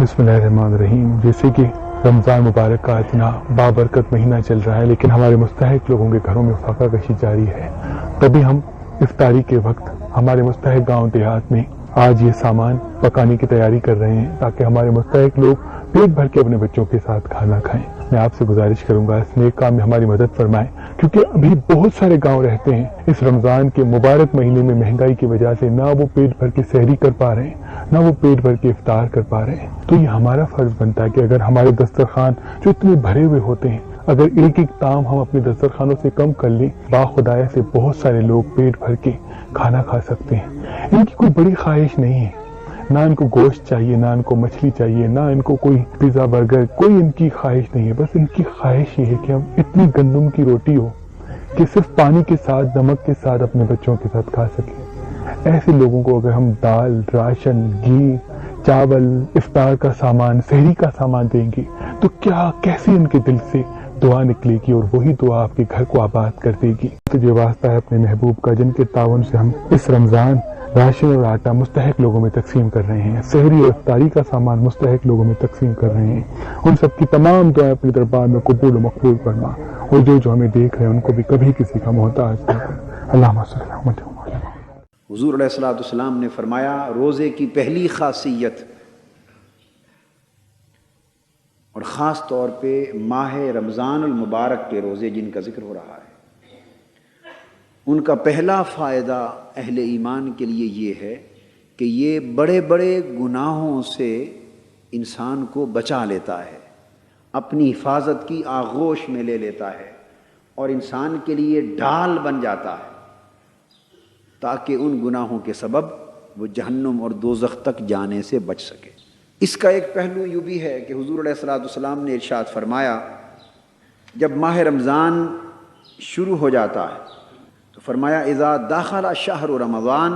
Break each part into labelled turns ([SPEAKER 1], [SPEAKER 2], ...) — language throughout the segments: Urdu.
[SPEAKER 1] بسم اللہ الرحمن الرحیم۔ جیسے کہ رمضان مبارک کا اتنا بابرکت مہینہ چل رہا ہے، لیکن ہمارے مستحق لوگوں کے گھروں میں فاقہ کشی جاری ہے، تبھی ہم افطاری کے وقت ہمارے مستحق گاؤں دیہات میں آج یہ سامان پکانے کی تیاری کر رہے ہیں تاکہ ہمارے مستحق لوگ پیٹ بھر کے اپنے بچوں کے ساتھ کھانا کھائیں۔ میں آپ سے گزارش کروں گا اس نیک کام میں ہماری مدد فرمائیں، کیونکہ ابھی بہت سارے گاؤں رہتے ہیں اس رمضان کے مبارک مہینے میں مہنگائی کی وجہ سے نہ وہ پیٹ بھر کے سحری کر پا رہے ہیں، نہ وہ پیٹ بھر کے افطار کر پا رہے ہیں۔ تو یہ ہمارا فرض بنتا ہے کہ اگر ہمارے دسترخوان جو اتنے بھرے ہوئے ہوتے ہیں، اگر ایک ایک طعام ہم اپنے دسترخوانوں سے کم کر لیں، باخدایا سے بہت سارے لوگ پیٹ بھر کے کھانا کھا سکتے ہیں۔ ان کی کوئی بڑی خواہش نہیں ہے، نہ ان کو گوشت چاہیے، نہ ان کو مچھلی چاہیے، نہ ان کو کوئی پیزا برگر، کوئی ان کی خواہش نہیں ہے۔ بس ان کی خواہش یہ ہے کہ ہم اتنی گندم کی روٹی ہو کہ صرف پانی کے ساتھ، نمک کے ساتھ اپنے بچوں کے ساتھ کھا سکیں۔ ایسے لوگوں کو اگر ہم دال، راشن، گھی، چاول، افطار کا سامان، سحری کا سامان دیں گے تو کیا کیسے ان کے دل سے دعا نکلے گی، اور وہی دعا آپ کے گھر کو آباد کر دے گی۔ تو یہ واسطہ ہے اپنے محبوب کا، جن کے تعاون سے ہم اس رمضان راشن اور آٹا مستحق لوگوں میں تقسیم کر رہے ہیں، سحری اور افطاری کا سامان مستحق لوگوں میں تقسیم کر رہے ہیں۔ ان سب کی تمام دعائیں اپنے دربار میں قبول و مقبول فرما، اور جو ہمیں دیکھ رہے ہیں ان کو بھی کبھی کسی کا محتاج نہ کر۔ اللہم صلی اللہ علیہ وسلم۔
[SPEAKER 2] حضور علیہ الصلوۃ والسلام نے فرمایا، روزے کی پہلی خاصیت، اور خاص طور پہ ماہ رمضان المبارک کے روزے جن کا ذکر ہو رہا ہے، ان کا پہلا فائدہ اہل ایمان کے لیے یہ ہے کہ یہ بڑے بڑے گناہوں سے انسان کو بچا لیتا ہے، اپنی حفاظت کی آغوش میں لے لیتا ہے، اور انسان کے لیے ڈھال بن جاتا ہے تاکہ ان گناہوں کے سبب وہ جہنم اور دوزخ تک جانے سے بچ سکے۔ اس کا ایک پہلو یوں بھی ہے کہ حضور علیہ الصلوۃ والسلام نے ارشاد فرمایا، جب ماہ رمضان شروع ہو جاتا ہے تو فرمایا، اذا دخل شہر رمضان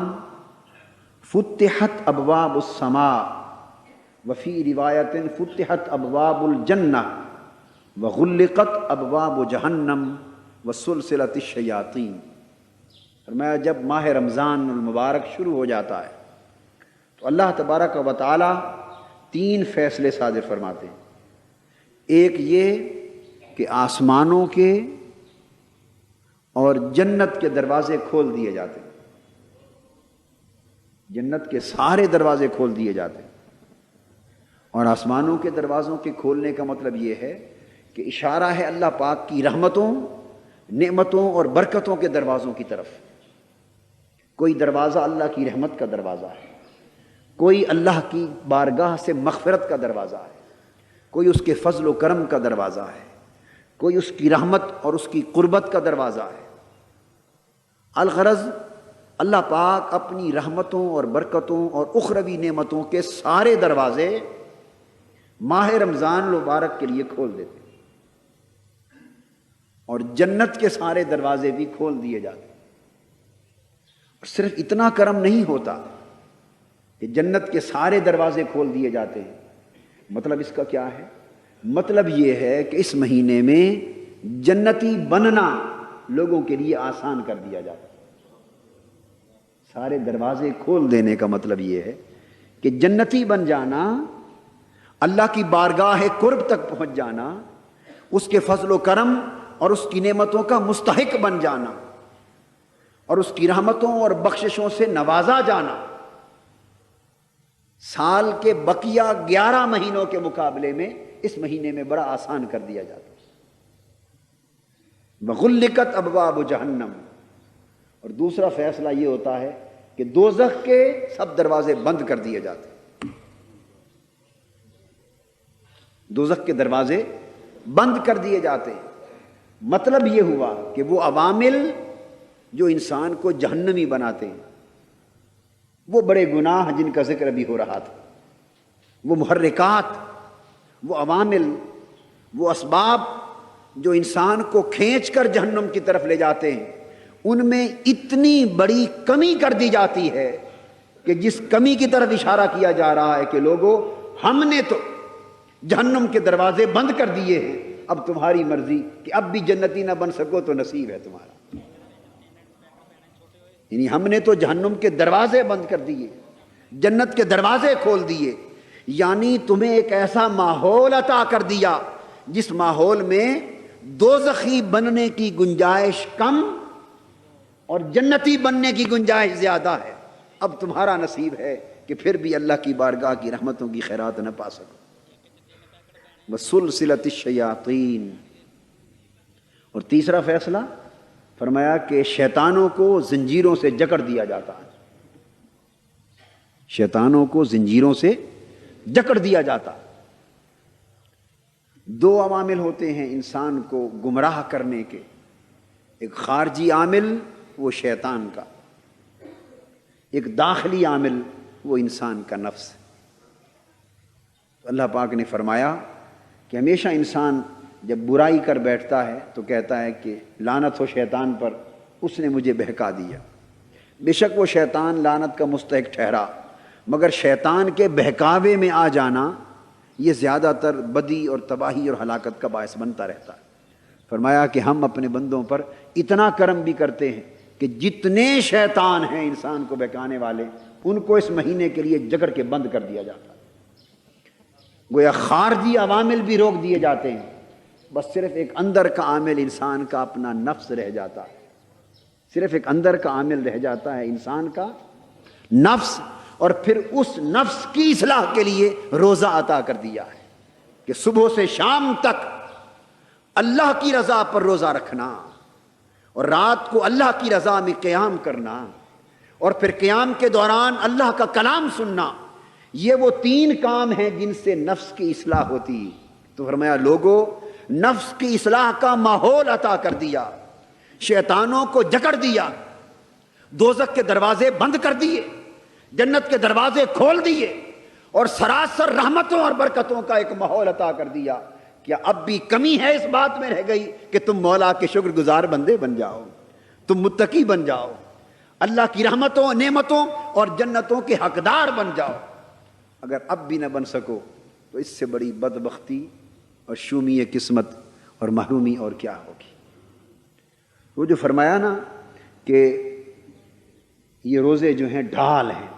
[SPEAKER 2] فتحت ابواب السماء وفی روایت فتحت ابواب الجنہ وغلقت ابواب جہنم وسلسلت الشیاطین۔ فرمایا جب ماہ رمضان المبارک شروع ہو جاتا ہے تو اللہ تبارک و تعالی 3 فیصلے صادر فرماتے ہیں۔ ایک یہ کہ آسمانوں کے اور جنت کے دروازے کھول دیے جاتے ہیں، جنت کے سارے دروازے کھول دیے جاتے ہیں، اور آسمانوں کے دروازوں کے کھولنے کا مطلب یہ ہے کہ اشارہ ہے اللہ پاک کی رحمتوں، نعمتوں اور برکتوں کے دروازوں کی طرف۔ کوئی دروازہ اللہ کی رحمت کا دروازہ ہے، کوئی اللہ کی بارگاہ سے مغفرت کا دروازہ ہے، کوئی اس کے فضل و کرم کا دروازہ ہے، کوئی اس کی رحمت اور اس کی قربت کا دروازہ ہے۔ الغرض اللہ پاک اپنی رحمتوں اور برکتوں اور اخروی نعمتوں کے سارے دروازے ماہ رمضان المبارک کے لیے کھول دیتے ہیں، اور جنت کے سارے دروازے بھی کھول دیے جاتے ہیں۔ اور صرف اتنا کرم نہیں ہوتا کہ جنت کے سارے دروازے کھول دیے جاتے ہیں، مطلب اس کا کیا ہے؟ مطلب یہ ہے کہ اس مہینے میں جنتی بننا لوگوں کے لیے آسان کر دیا جاتا ہے۔ سارے دروازے کھول دینے کا مطلب یہ ہے کہ جنتی بن جانا، اللہ کی بارگاہ قرب تک پہنچ جانا، اس کے فضل و کرم اور اس کی نعمتوں کا مستحق بن جانا، اور اس کی رحمتوں اور بخششوں سے نوازا جانا، سال کے بقیہ 11 مہینوں کے مقابلے میں اس مہینے میں بڑا آسان کر دیا جاتا ہے۔ وغلقت ابواب جہنم، اور دوسرا فیصلہ یہ ہوتا ہے کہ دوزخ کے سب دروازے بند کر دیے جاتے ہیں، دوزخ کے دروازے بند کر دیے جاتے ہیں۔ مطلب یہ ہوا کہ وہ عوامل جو انسان کو جہنمی بناتے ہیں، وہ بڑے گناہ جن کا ذکر ابھی ہو رہا تھا، وہ محرکات، وہ عوامل، وہ اسباب جو انسان کو کھینچ کر جہنم کی طرف لے جاتے ہیں، ان میں اتنی بڑی کمی کر دی جاتی ہے کہ جس کمی کی طرف اشارہ کیا جا رہا ہے کہ لوگوں، ہم نے تو جہنم کے دروازے بند کر دیے ہیں، اب تمہاری مرضی کہ اب بھی جنتی نہ بن سکو تو نصیب ہے تمہارا۔ یعنی ہم نے تو جہنم کے دروازے بند کر دیے، جنت کے دروازے کھول دیے، یعنی تمہیں ایک ایسا ماحول عطا کر دیا جس ماحول میں دوزخی بننے کی گنجائش کم اور جنتی بننے کی گنجائش زیادہ ہے. اب تمہارا نصیب ہے کہ پھر بھی اللہ کی بارگاہ کی رحمتوں کی خیرات نہ پا سکو. وسلسلۃ الشیاطین. اور تیسرا فیصلہ فرمایا کہ شیطانوں کو زنجیروں سے جکڑ دیا جاتا ہے. شیطانوں کو زنجیروں سے جکڑ دیا جاتا. دو عوامل ہوتے ہیں انسان کو گمراہ کرنے کے. ایک خارجی عامل وہ شیطان کا، ایک داخلی عامل وہ انسان کا نفس. اللہ پاک نے فرمایا کہ ہمیشہ انسان جب برائی کر بیٹھتا ہے تو کہتا ہے کہ لعنت ہو شیطان پر، اس نے مجھے بہکا دیا. بے شک وہ شیطان لعنت کا مستحق ٹھہرا، مگر شیطان کے بہکاوے میں آ جانا یہ زیادہ تر بدی اور تباہی اور ہلاکت کا باعث بنتا رہتا ہے. فرمایا کہ ہم اپنے بندوں پر اتنا کرم بھی کرتے ہیں کہ جتنے شیطان ہیں انسان کو بہکانے والے، ان کو اس مہینے کے لیے جکڑ کے بند کر دیا جاتا ہے. گویا خارجی عوامل بھی روک دیے جاتے ہیں، بس صرف ایک اندر کا عامل انسان کا اپنا نفس رہ جاتا ہے. صرف ایک اندر کا عامل رہ جاتا ہے انسان کا نفس، اور پھر اس نفس کی اصلاح کے لیے روزہ عطا کر دیا ہے کہ صبح سے شام تک اللہ کی رضا پر روزہ رکھنا، اور رات کو اللہ کی رضا میں قیام کرنا، اور پھر قیام کے دوران اللہ کا کلام سننا. یہ وہ 3 کام ہیں جن سے نفس کی اصلاح ہوتی. تو فرمایا لوگوں، نفس کی اصلاح کا ماحول عطا کر دیا، شیطانوں کو جکڑ دیا، دوزخ کے دروازے بند کر دیے، جنت کے دروازے کھول دیے، اور سراسر رحمتوں اور برکتوں کا ایک ماحول عطا کر دیا. کیا اب بھی کمی ہے اس بات میں رہ گئی کہ تم مولا کے شکر گزار بندے بن جاؤ، تم متقی بن جاؤ، اللہ کی رحمتوں، نعمتوں اور جنتوں کے حقدار بن جاؤ؟ اگر اب بھی نہ بن سکو تو اس سے بڑی بدبختی اور شومی قسمت اور محرومی اور کیا ہوگی. وہ جو فرمایا نا کہ یہ روزے جو ہیں ڈھال ہیں،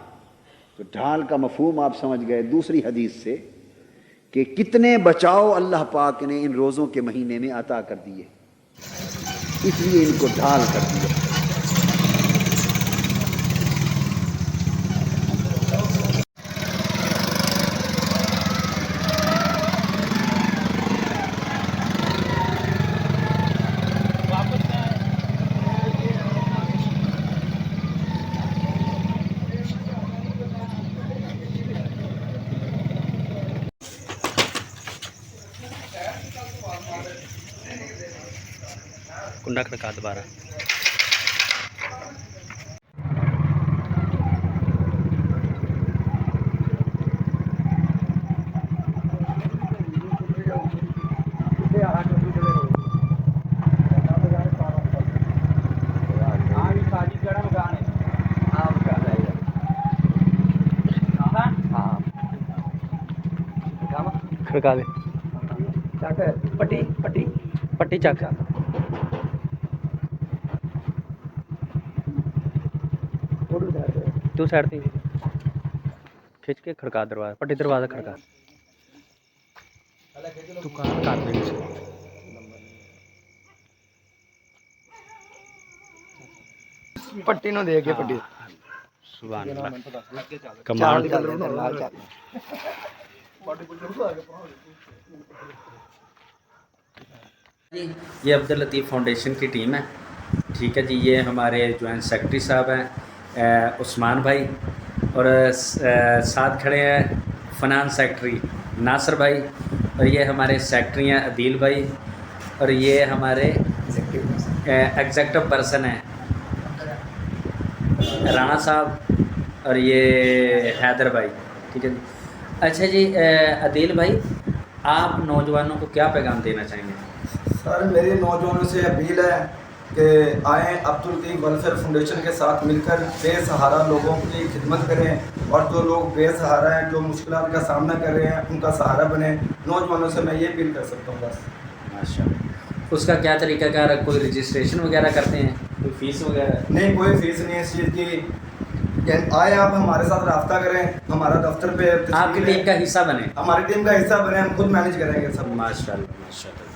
[SPEAKER 2] تو ڈھال کا مفہوم آپ سمجھ گئے دوسری حدیث سے کہ کتنے بچاؤ اللہ پاک نے ان روزوں کے مہینے میں عطا کر دیے، اس لیے ان کو ڈھال کر دیا.
[SPEAKER 3] کنڈا کھڑکا دوبارہ. کھڑکا دے پٹی پٹی پٹی چک تو سائڈ تھی کھچ کے کھڑکا دروازہ، پٹی دروازہ کھڑکا. دکان کر دیں
[SPEAKER 4] پٹی نو دے کے پٹی
[SPEAKER 3] سبحان اللہ کمال. یہ عبداللطیف فاؤنڈیشن کی ٹیم ہے، ٹھیک ہے جی. یہ ہمارے جوائنٹ سیکرٹری صاحب ہیں عثمان بھائی، اور ساتھ کھڑے ہیں فنانس سیکرٹری ناصر بھائی، اور یہ ہمارے سیکرٹری ہیں عدیل بھائی، اور یہ ہمارے ایگزیکٹو پرسن ہیں رانا صاحب، اور یہ حیدر بھائی، ٹھیک ہے جی. اچھا جی عدیل بھائی، آپ نوجوانوں کو کیا پیغام دینا چاہیں گے؟
[SPEAKER 4] سر میری نوجوانوں سے اپیل ہے کہ آئیں عبداللطیف ویلفیئر فاؤنڈیشن کے ساتھ مل کر بے سہارا لوگوں کی خدمت کریں، اور جو لوگ بے سہارا ہیں، جو مشکلات کا سامنا کر رہے ہیں، ان کا سہارا بنیں. نوجوانوں سے میں یہ اپیل کر سکتا ہوں بس.
[SPEAKER 3] ماشاء اللہ. اس کا کیا طریقہ کار ہے؟ کوئی رجسٹریشن وغیرہ کرتے ہیں؟ کوئی فیس وغیرہ؟
[SPEAKER 4] نہیں، کوئی فیس نہیں ہے اس چیز کی. آئے آپ ہمارے ساتھ رابطہ کریں, ہمارا دفتر پہ
[SPEAKER 3] آپ کی ٹیم کا حصہ بنے.
[SPEAKER 4] ہماری ٹیم کا حصہ بنے, ہم خود مینیج کریں گے سب.
[SPEAKER 3] ماشاء اللہ ماشاء اللہ.